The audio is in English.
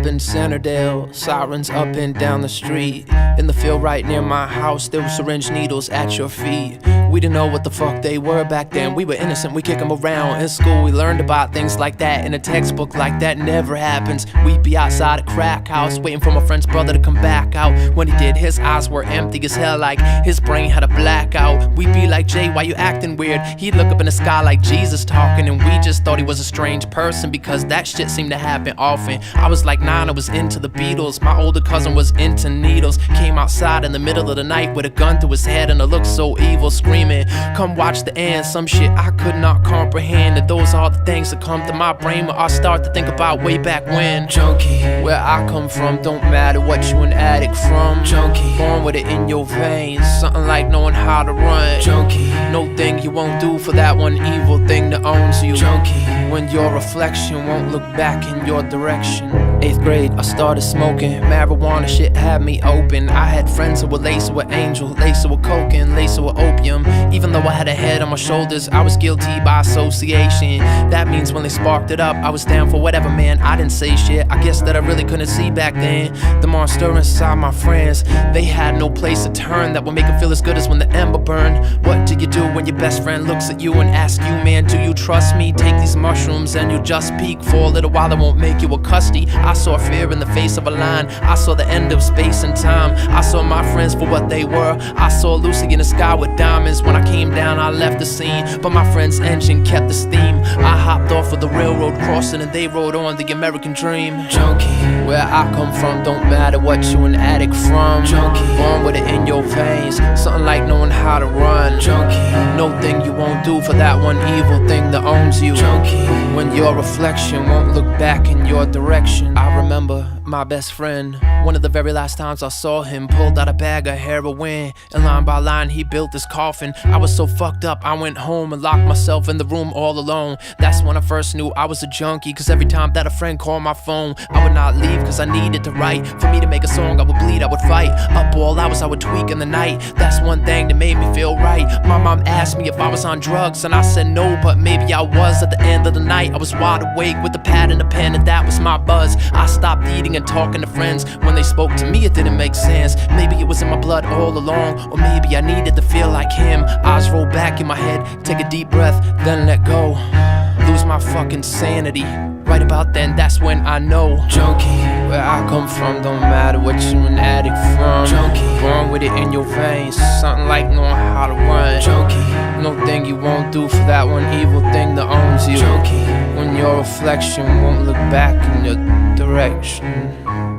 up in Centerdale, sirens up and down the street. In the field right near my house, there were syringe needles at your feet. We didn't know what the fuck they were back then. We were innocent, we kick them around. In school we learned about things like that. In a textbook like that never happens. We'd be outside a crack house, waiting for my friend's brother to come back out. When he did, his eyes were empty as hell, like his brain had a blackout. We'd be like, Jay, why you acting weird? He'd look up in the sky like Jesus talking, and we just thought he was a strange person, because that shit seemed to happen often. I was like 9, I was into the Beatles. My older cousin was into needles. Came outside in the middle of the night with a gun to his head and a look so evil, screaming, come watch the end. Some shit I could not comprehend, and those are the things that come to my brain when I start to think about way back when. Junkie, where I come from, don't matter what you an addict from. Junkie, born with it in your veins, something like knowing how to run. Junkie, no thing you won't do for that one evil thing that owns you. Junkie, when your reflection won't look back in your direction. 8th grade, I started smoking marijuana, shit had me open. I had friends who were laced with angel, laced with coke and laced with opium. Even though I had a head on my shoulders, I was guilty by association. That means when they sparked it up, I was down for whatever, man. I didn't say shit, I guess that I really couldn't see back then. The monster inside my friends, they had no place to turn that would make them feel as good as when the ember burned. What do you do when your best friend looks at you and asks you, man, do you trust me? Take these mushrooms and you'll just peek for a little while, it won't make you a custody. I saw fear in the face of a line, I saw the end of space and time. I saw my friends for what they were, I saw Lucy in the sky with diamonds. When I came down, I left the scene, but my friend's engine kept the steam. I hopped off of the railroad crossing and they rode on the American dream. Junkie, where I come from, don't matter what you an addict from. Junkie, born with it in your veins, something like knowing how to run. Junkie, no thing you won't do for that one evil thing that owns you. Junkie, when your reflection won't look back in your direction. I remember my best friend, one of the very last times I saw him, pulled out a bag of heroin, and line by line he built his coffin. I was so fucked up, I went home and locked myself in the room all alone. That's when I first knew I was a junkie, cause every time that a friend called my phone, I would not leave cause I needed to write. For me to make a song, I would bleed, I would fight. Up all hours, I would tweak in the night. That's one thing that made me feel right. My mom asked me if I was on drugs, and I said no, but maybe I was. At the end of the night, I was wide awake with a pad and a pen, and that was my buzz. I stopped eating and talking to friends. When they spoke to me, it didn't make sense. Maybe it was in my blood all along, or maybe I needed to feel like him. Eyes roll back in my head, take a deep breath, then let go. Lose my fucking sanity. Right about then, that's when I know. Junkie, where I come from, don't matter what you an addict from. Junkie, born with it in your veins, something like knowing how to run. Junkie, no thing you won't do for that one evil thing that owns you. Junkie, when your reflection won't look back in your direction.